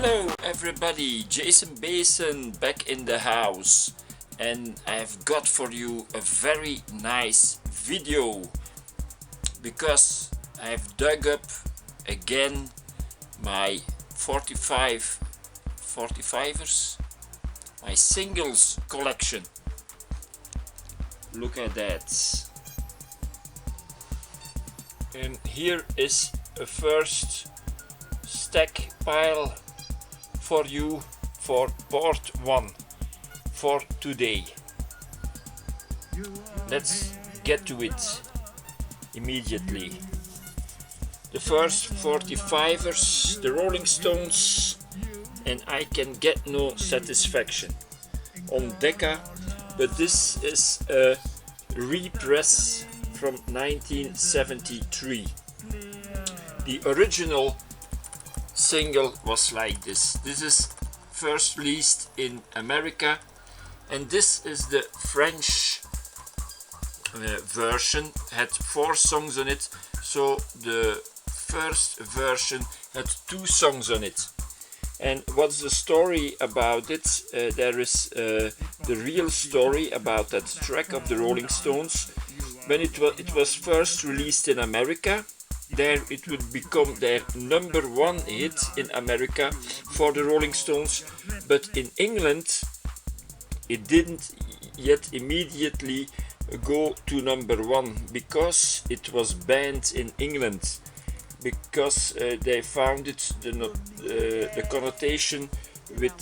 Hello everybody, Jason Basin back in the house, and I've got for you a very nice video because I've dug up again my 45ers, my singles collection. Look at that. And here is a first stack pile for you for part 1 for today. Let's get to it immediately. The first 45ers, the Rolling Stones, and I can get no satisfaction on Decca, but this is a repress from 1973. The original single was like this. This is first released in America, and this is the French version. Had 4 songs on it, so the first version had 2 songs on it. And what's the story about it? There is the real story about that track of the Rolling Stones. When it was first released in America, there it would become their #1 hit in America for the Rolling Stones, but in England it didn't yet immediately go to #1 because it was banned in England, because they found it the connotation with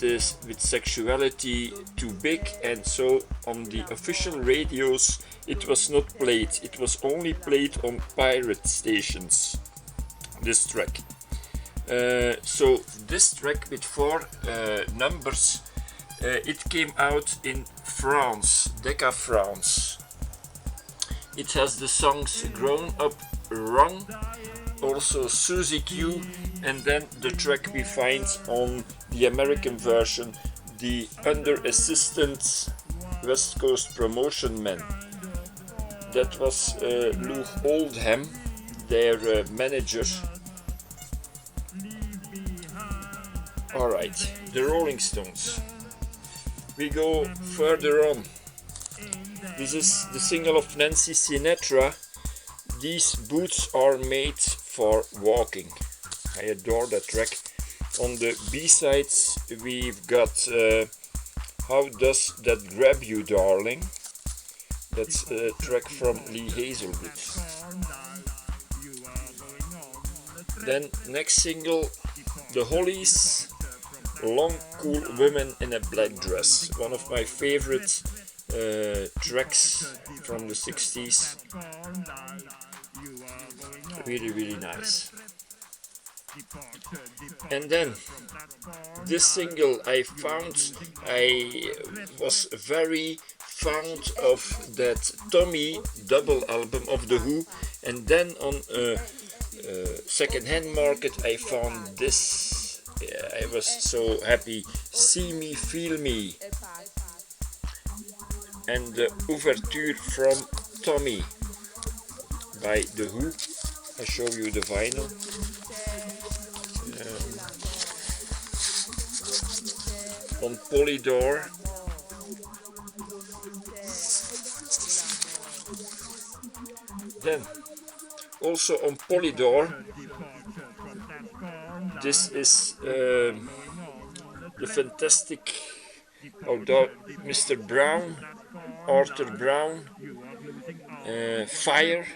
sexuality too big, and so on the official radios it was not played. It was only played on pirate stations, this track. So this track with 4 numbers, it came out in France, Decca France. It has the songs Grown Up Wrong, also Suzy Q, and then the track we find on the American version, the Under Assistant West Coast Promotion Man. That was Lou Oldham, their manager. Alright, the Rolling Stones. We go further on. This is the single of Nancy Sinatra. These boots are made for walking. I adore that track. On the B-sides we've got How Does That Grab You Darling. That's a track from Lee Hazelwood. Then next single, The Hollies, Long Cool Women in a Black Dress. One of my favorite tracks from the 60s. Really nice. And then this single I was very fond of that Tommy double album of The Who, and then on a second-hand market I found this. I was so happy. See Me, Feel Me, and the Ouverture from Tommy by The Who. I show you the vinyl. On Polydor. Then also on Polydor, this is the fantastic Mr. Brown, Arthur Brown, Fire.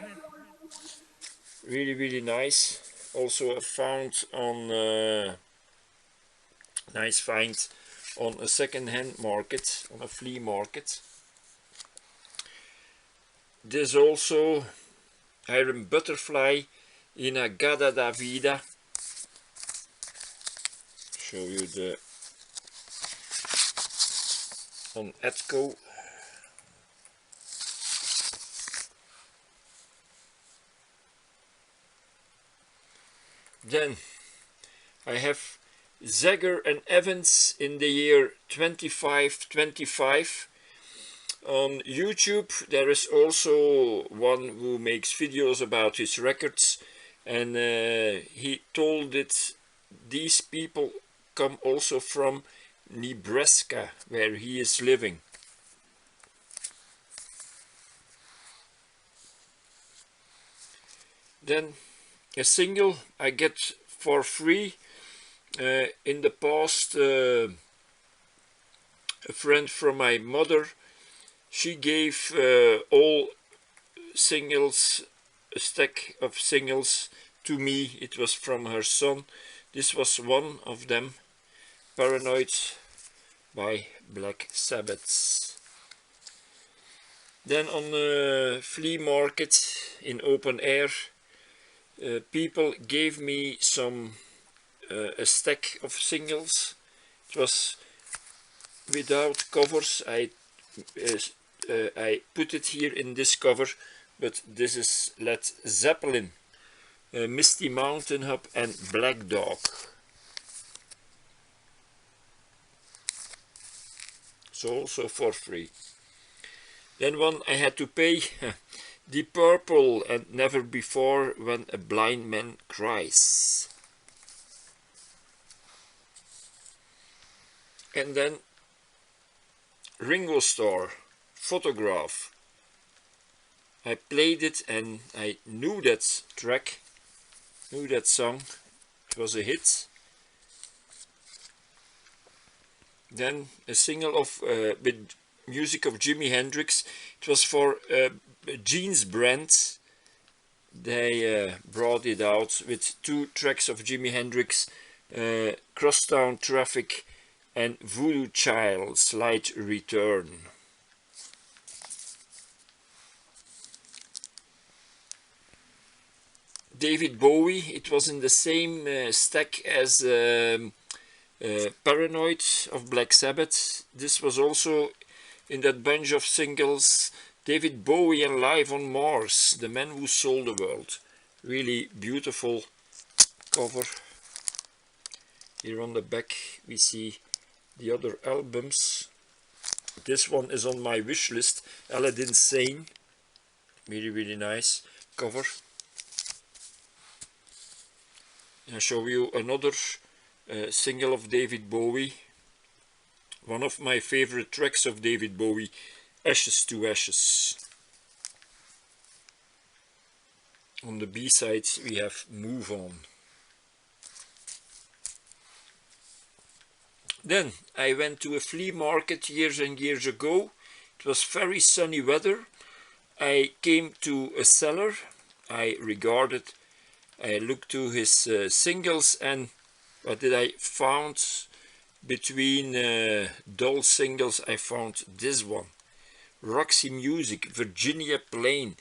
Really nice. Also found on nice find on a second-hand market, on a flea market. This also Iron Butterfly in Agada da Vida. Show you the on Atco. Then I have Zager and Evans in the year 2525. On YouTube there is also one who makes videos about his records, and he told it these people come also from Nebraska, where he is living. Then a single I get for free. In the past, a friend from my mother, she gave all singles, a stack of singles to me. It was from her son. This was one of them, Paranoid by Black Sabbath. Then on the flea market in open air, people gave me a stack of singles. It was without covers. I put it here in this cover, but this is Led Zeppelin, Misty Mountain Hop and Black Dog. So also for free. Then one I had to pay, Deep Purple and Never Before When a Blind Man Cries. And then Ringo Starr, Photograph. I played it and I knew that track, knew that song. It was a hit. Then a single of with music of Jimi Hendrix. It was for Jeans brand. They brought it out with 2 tracks of Jimi Hendrix, Crosstown Traffic and Voodoo Child, Slight Return. David Bowie, it was in the same stack as Paranoid of Black Sabbath. This was also in that bunch of singles. David Bowie and Live on Mars, The Man Who Sold the World. Really beautiful cover. Here on the back we see the other albums. This one is on my wish list, Aladdin Sane. Really nice cover. I'll show you another single of David Bowie. One of my favorite tracks of David Bowie, Ashes to Ashes. On the B-sides we have Move On. Then I went to a flea market years and years ago. It was very sunny weather. I came to a seller. I looked to his singles, and what did I found? Between dull singles I found this one. Roxy Music, Virginia Plain.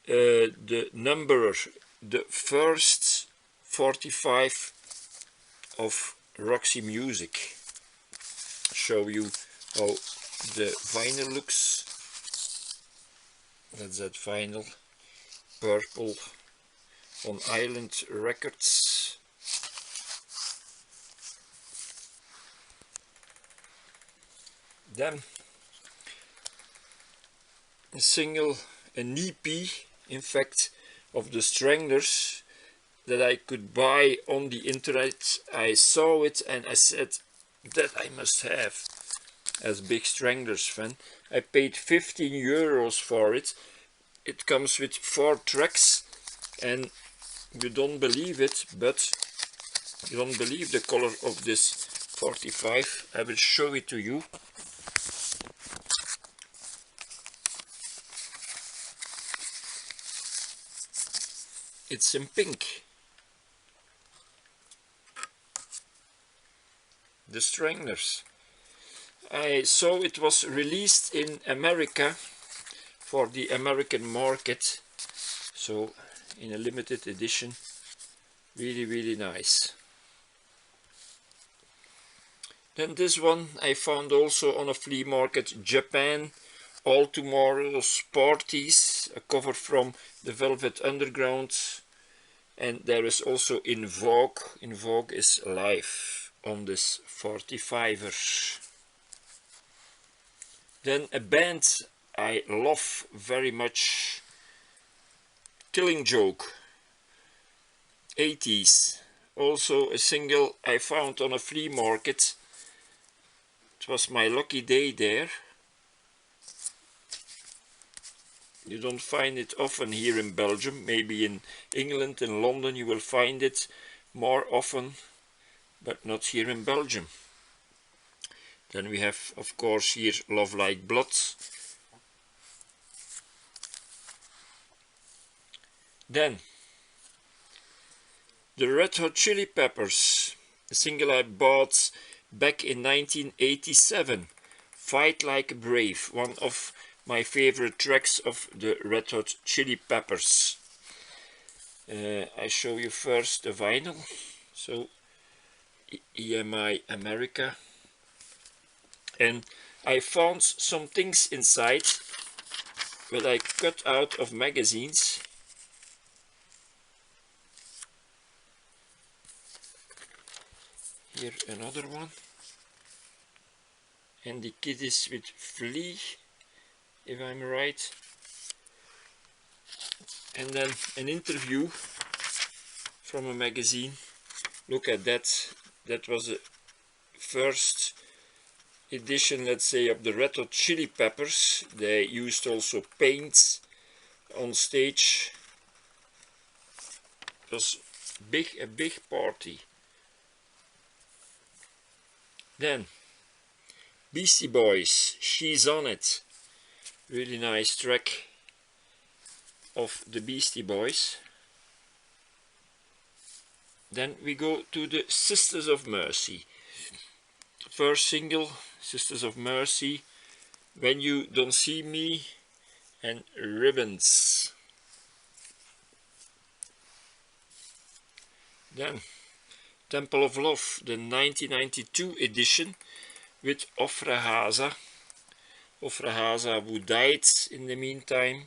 The number, the first 45 of Roxy Music. Show you how the vinyl looks. That's that vinyl, purple, on Island Records. Then a single, an EP in fact, of the Stranglers that I could buy on the internet. I saw it and I said that I must have, as big Stranglers fan. I paid 15 euros for it. It comes with 4 tracks, and you don't believe it, but you don't believe the color of this 45. I will show it to you. It's in pink. The Stranglers. I saw it was released in America for the American market, so in a limited edition. Really nice. Then this one I found also on a flea market, Japan, All Tomorrow's Parties, a cover from the Velvet Underground, and there is also In Vogue. In Vogue is live on this 45er. Then a band I love very much, Killing Joke, 80s, also a single I found on a flea market. It was my lucky day there. You don't find it often here in Belgium. Maybe in England and London you will find it more often, but not here in Belgium. Then we have, of course, here Love Like Blood. Then the Red Hot Chili Peppers, a single I bought back in 1987. Fight Like a Brave, one of my favorite tracks of the Red Hot Chili Peppers. I show you first the vinyl. So EMI America. And I found some things inside that I cut out of magazines. Here another one. And the kid is with Flea, if I'm right. And then an interview from a magazine. Look at that. That was the first edition, let's say, of the Red Hot Chili Peppers. They used also paint on stage. It was a big party. Then Beastie Boys, She's on It. Really nice track of the Beastie Boys. Then we go to the Sisters of Mercy. First single, Sisters of Mercy, When You Don't See Me, and Ribbons. Then Temple of Love, the 1992 edition with Ofra Haza. Ofra Haza, who died in the meantime.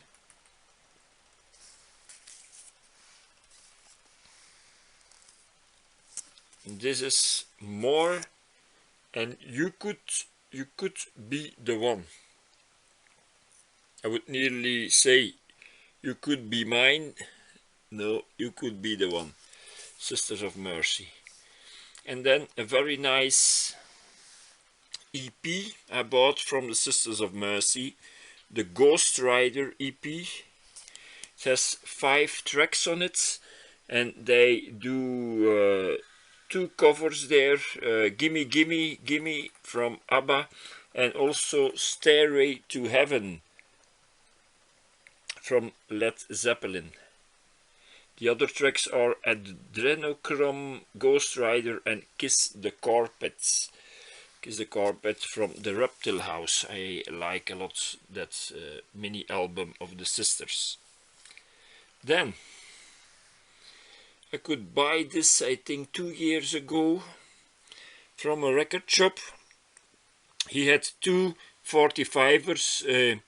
This is More, and you could be the one. I would nearly say you could be mine. No, you could be the one. Sisters of Mercy. And then a very nice EP I bought from the Sisters of Mercy, the Ghost Rider EP. It has 5 tracks on it, and they do 2 covers there, Gimme Gimme Gimme from ABBA, and also Stairway to Heaven from Led Zeppelin. The other tracks are Adrenochrome, Ghost Rider, and Kiss the Carpet. Kiss the Carpet from the Reptile House. I like a lot that mini album of the sisters. Then I could buy this, I think 2 years ago, from a record shop. He had 2 45ers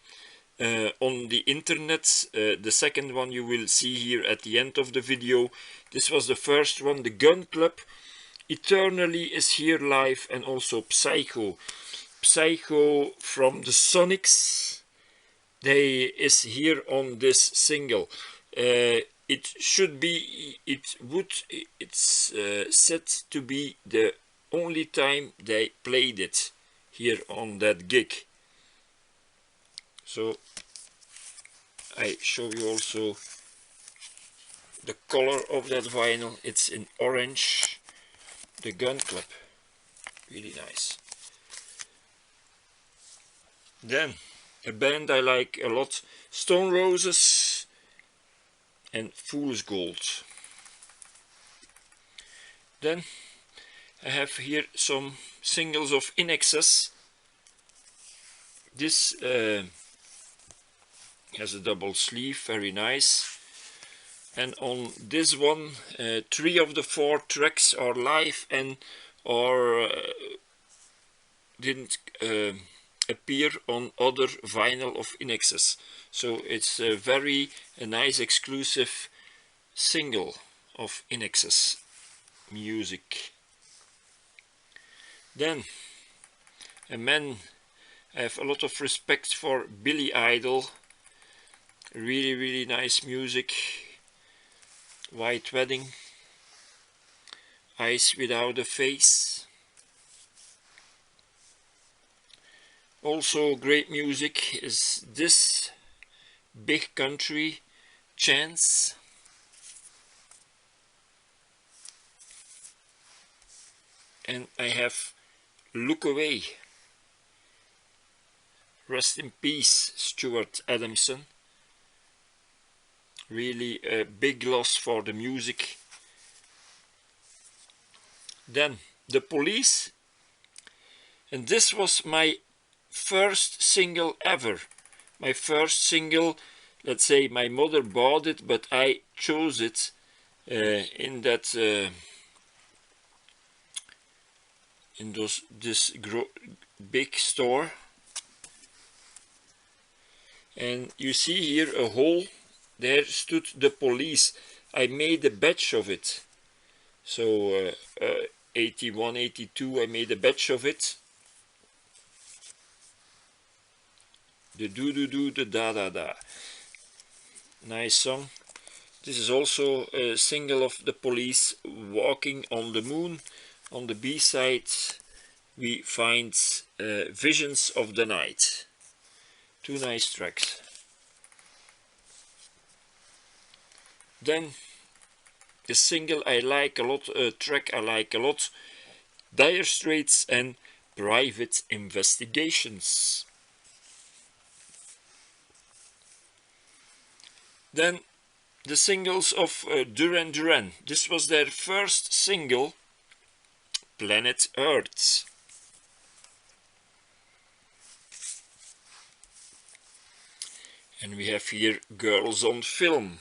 on the internet. The second one you will see here at the end of the video. This was the first one, the Gun Club. Eternally is here live, and also Psycho. Psycho from the Sonics. They is here on this single. It's said to be the only time they played it here on that gig. So I show you also the color of that vinyl. It's in orange. The Gun Club, really nice. Then a band I like a lot, Stone Roses and Fool's Gold. Then I have here some singles of In Excess. This has a double sleeve, very nice. And on this one, 3 of the 4 tracks are live and or didn't appear on other vinyl of In Excess. So it's a very nice exclusive single of In Excess music. Then a man I have a lot of respect for, Billy Idol. Really nice music. White Wedding. Eyes Without a Face. Also great music is This Big Country, Chance. And I have Look Away. Rest in peace, Stuart Adamson. Really a big loss for the music. Then The Police, and this was my first single ever. My first single, let's say my mother bought it, but I chose it in that this big store. And you see here a hole, there stood The Police. I made a batch of it. So 81, 82, I made a batch of it. The do-do-do, the da-da-da. Nice song. This is also a single of The Police, Walking on the Moon. On the B-side we find Visions of the Night. Two nice tracks. Then the single I like a lot, track I like a lot, Dire Straits and Private Investigations. Then the singles of Duran Duran. This was their first single, Planet Earth. And we have here Girls on Film.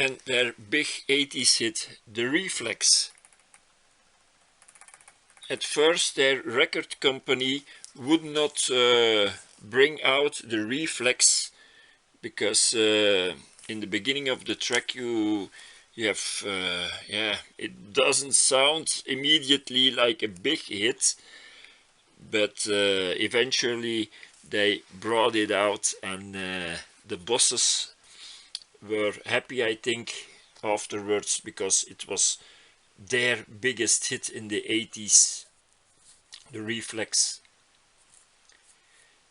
And their big 80s hit, The Reflex. At first their record company would not bring out The Reflex because in the beginning of the track you have it doesn't sound immediately like a big hit, but eventually they brought it out, and the bosses were happy, I think, afterwards, because it was their biggest hit in the 80s, The Reflex.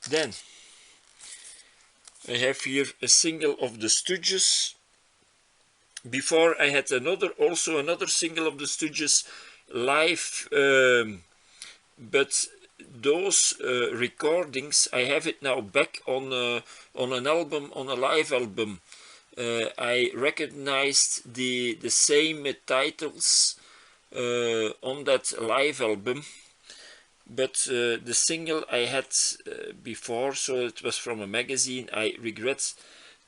Then I have here a single of the Stooges. Before I had also another single of the Stooges live, but those recordings, I have it now back on an album, on a live album. I recognized the same titles on that live album, but the single I had before, so it was from a magazine. I regret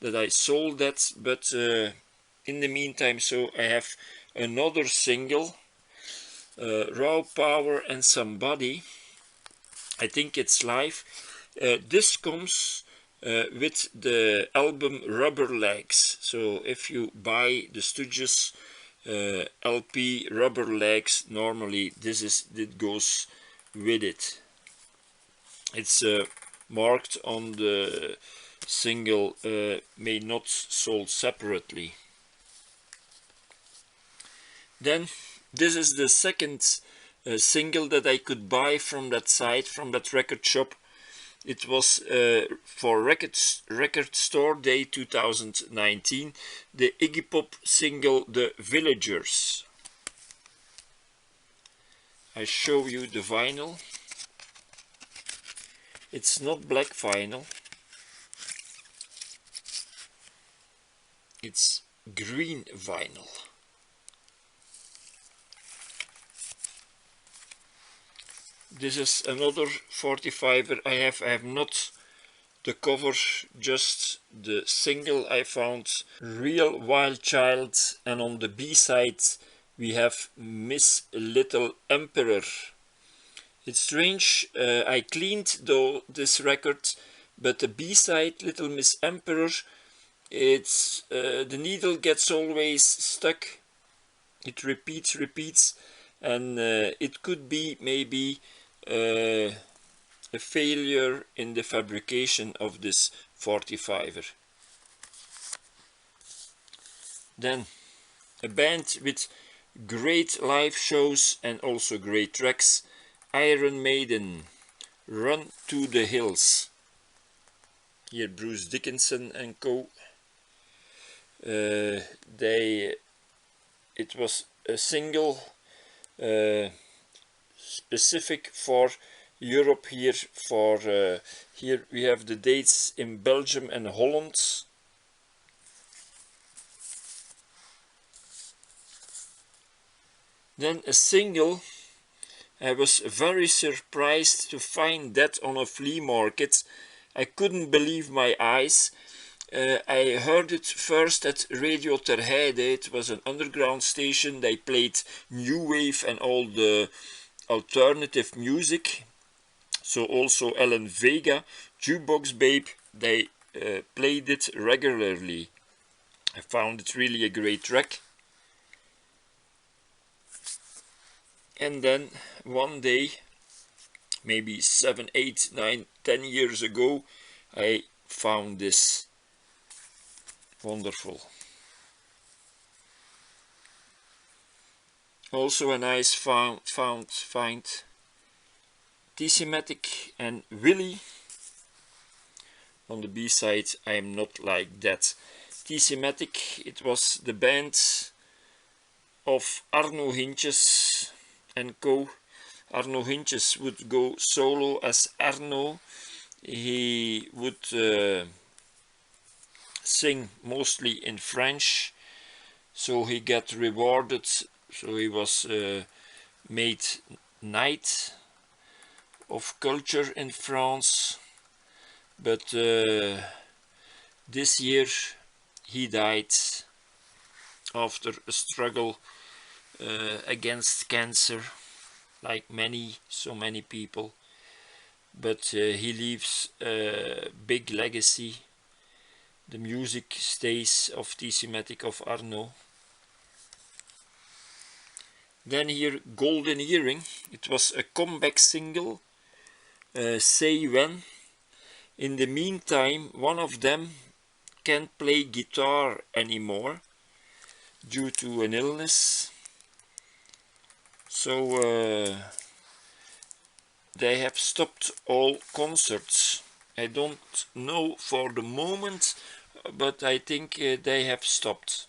that I sold that, but in the meantime, so I have another single, Raw Power and Somebody. I think it's live. This comes with the album Rubber Legs. So if you buy the Stooges LP Rubber Legs, normally it goes with it. It's marked on the single may not sold separately. Then this is the second single that I could buy from that site, from that record shop. It was for Record Store Day 2019, the Iggy Pop single The Villagers. I show you the vinyl. It's not black vinyl, it's green vinyl. This is another 45er I have not the cover, just the single I found, Real Wild Child, and on the B-side we have Miss Little Emperor. It's strange, I cleaned this record, but the B-side, Little Miss Emperor, it's the needle gets always stuck. It repeats, and it could be maybe a failure in the fabrication of this 45er. Then a band with great live shows and also great tracks, Iron Maiden, Run to the Hills. Here Bruce Dickinson and co. It was a single specific for Europe here. Here we have the dates in Belgium and Holland. Then a single, I was very surprised to find that on a flea market. I couldn't believe my eyes. I heard it first at Radio Terheide. It was an underground station. They played new wave and all the alternative music. So also Ellen Vega, Jukebox Babe, they played it regularly. I found it really a great track. And then one day, maybe 7, 8, 9, 10 years ago, I found this. Wonderful. Also a nice find. T-Matic and Willie. On the B-side I am not like that. T-Matic, it was the band of Arno Hintjes and co. Arno Hintjes would go solo as Arno. He would sing mostly in French, so he got rewarded. So he was made Knight of Culture in France, but this year he died after a struggle against cancer, like so many people. But he leaves a big legacy. The music stays of T-Matic of Arno. Then here Golden Earring, it was a comeback single, Say When. In the meantime, one of them can't play guitar anymore due to an illness. So they have stopped all concerts. I don't know for the moment, but I think they have stopped.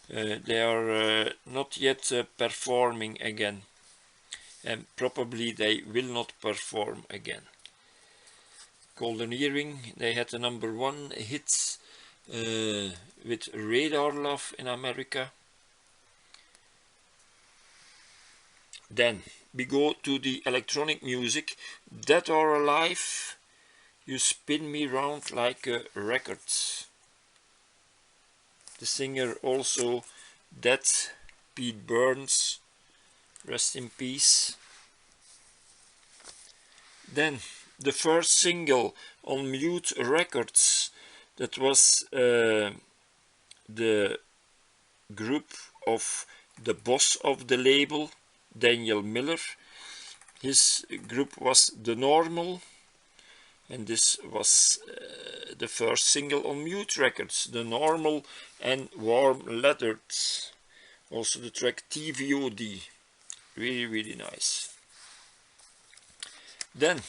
They are not yet performing again, and probably they will not perform again. Golden Earring, they had a #1 hit with Radar Love in America. Then we go to the electronic music. Dead or Alive, You Spin Me Round Like a Record. The singer also dead, Pete Burns, rest in peace. Then the first single on Mute Records, that was the group of the boss of the label, Daniel Miller. His group was The Normal, and this was the first single on Mute Records, The Normal and Warm Letters. Also the track TVOD, really nice. Then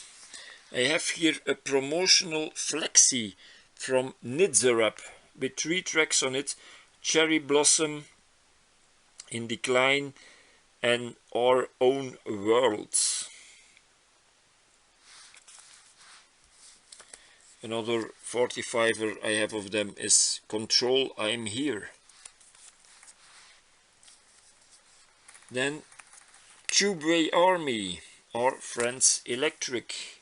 I have here a promotional flexi from Nitzarab with 3 tracks on it: Cherry Blossom, In Decline and Our Own World. Another 45er I have of them is Control, I'm Here. Then Tubeway Army, Our Friends Electric.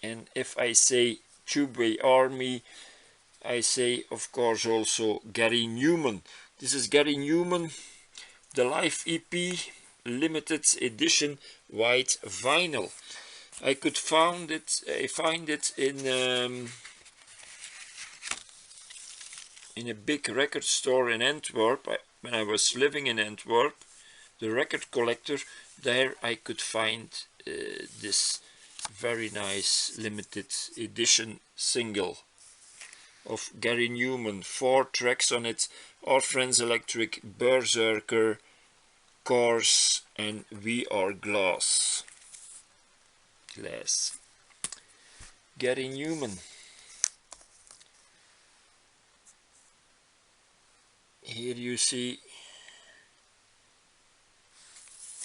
And if I say Tubeway Army, I say of course also Gary Newman. This is Gary Newman, the live EP, limited edition white vinyl. I find it in a big record store in Antwerp. When I was living in Antwerp, the record collector there, I could find this very nice limited edition single of Gary Numan. 4 tracks on it: Our Friends Electric, Berserker, Cars, and We Are Glass. Gary Numan. Here you see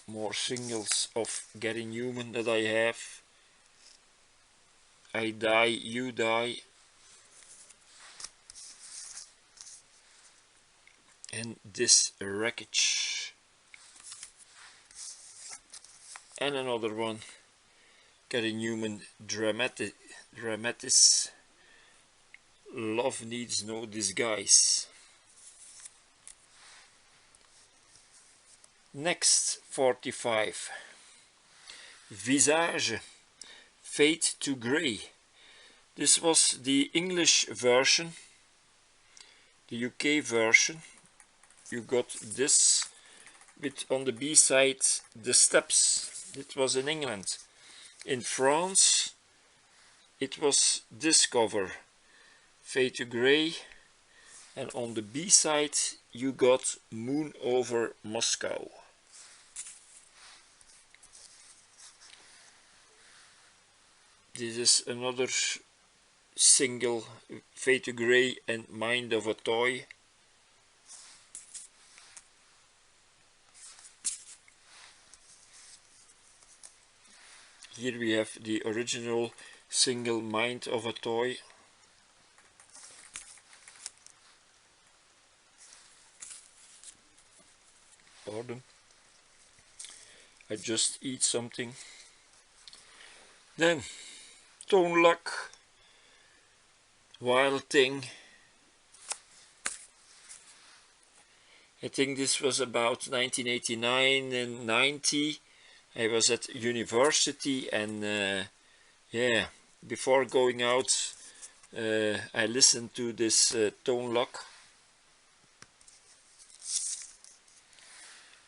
more singles of Gary Numan that I have. I Die, You Die, and This Wreckage, and another one, Gary Numan, Dramatis, Love Needs No Disguise. Next, 45, Visage, Fade to Grey. This was the English version, the UK version. You got this with on the B-side The Steps. It was in England. In France it was this cover, Fade to Grey, and on the B-side you got Moon Over Moscow. This is another single, Fade to Grey and Mind of a Toy. Here we have the original single, Mind of a Toy. Pardon, I just eat something. Then Tone Loc, Wild Thing. I think this was about 1989 and 90. I was at university, and yeah, before going out I listened to this Tone Loc.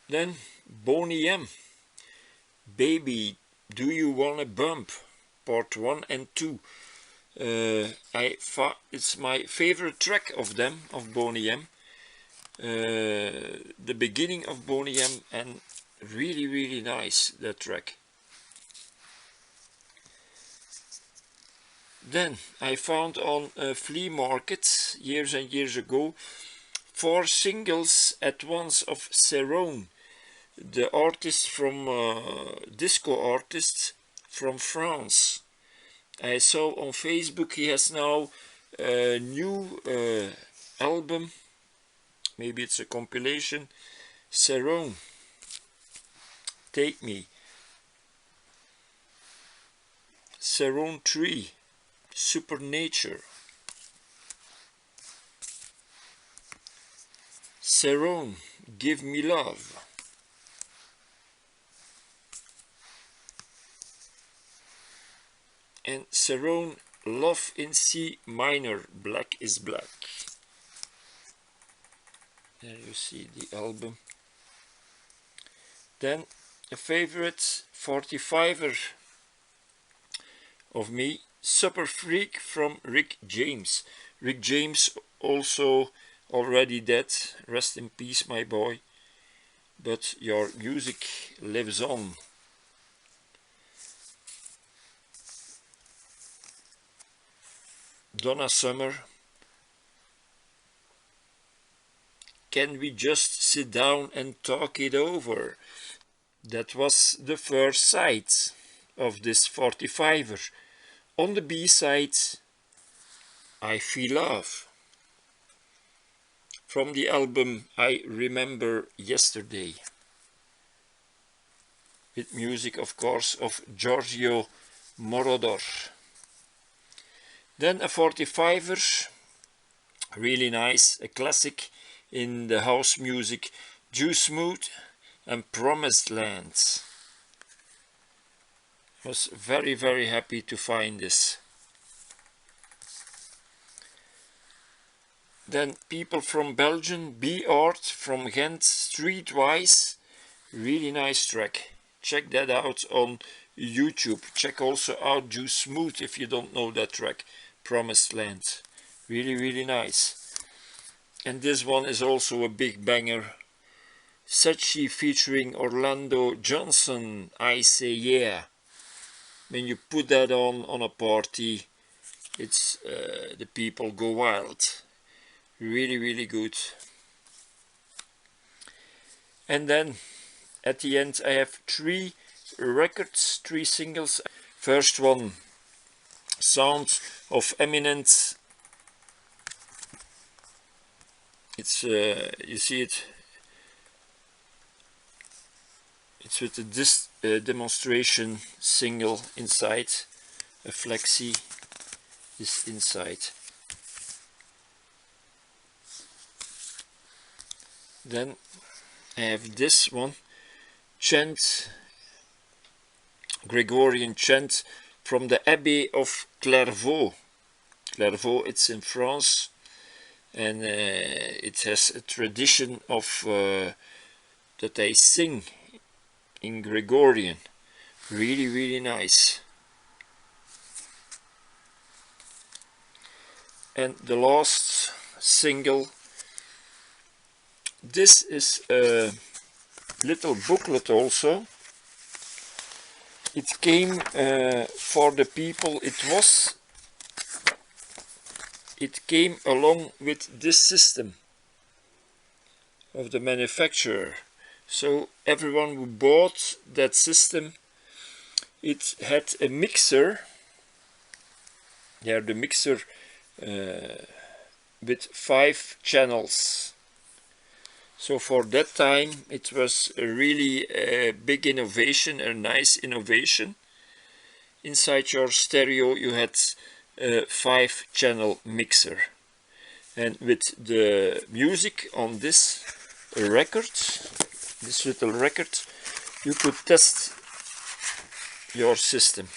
Then Boney M, Baby Do You Wanna Bump, Part 1 and 2. It's my favorite track of them, of Boney M. The beginning of Boney M, and really nice, that track. Then I found on a flea market years and years ago 4 singles at once of Cerrone, the artist from disco artist from France. I saw on Facebook he has now a new album, maybe it's a compilation, Cerrone, Take Me, Cerrone 3, Supernature, Cerrone, Give Me Love, and Cerrone, Love in C Minor, Black is Black. There you see the album. Then a favorite 45er of me, Super Freak from Rick James. Rick James, also already dead, rest in peace my boy, but your music lives on. Donna Summer, Can We Just Sit Down and Talk It Over? That was the first side of this 45er. On the B side, I Feel Love, from the album I Remember Yesterday, with music of course of Giorgio Moroder. Then a 45er, really nice, a classic in the house music, Juice Mood and Promised Land. I was very happy to find this. Then People from Belgium, B-Art from Ghent, Streetwise, really nice track. Check that out on YouTube. Check also out Juice Smooth if you don't know that track, Promised Land. Really nice. And this one is also a big banger. Sachi featuring Orlando Johnson, I Say Yeah. When you put that on a party, it's the people go wild. Really good. And then at the end I have 3 records, 3 singles. First one, Sound of Eminence. It's you see it. It's with a demonstration single inside, a flexi is inside. Then I have this one, chant, Gregorian chant from the Abbey of Clairvaux. Clairvaux, it's in France, and it has a tradition of that they sing in Gregorian. Really nice. And the last single, this is a little booklet also. It came for the people. It came along with this system of the manufacturer. So everyone who bought that system, it had a mixer. Yeah, the mixer with 5 channels. So for that time it was a really big innovation, a nice innovation. Inside your stereo you had a 5-channel mixer. And with the music on this record, this little record, you could test your system.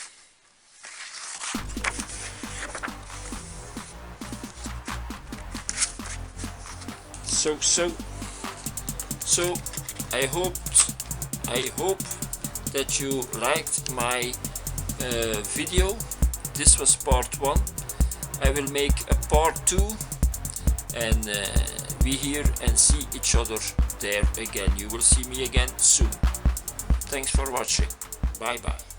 So I hope that you liked my video. This was part 1. I will make a part 2, and we hear and see each other there again. You will see me again soon. Thanks for watching. Bye bye.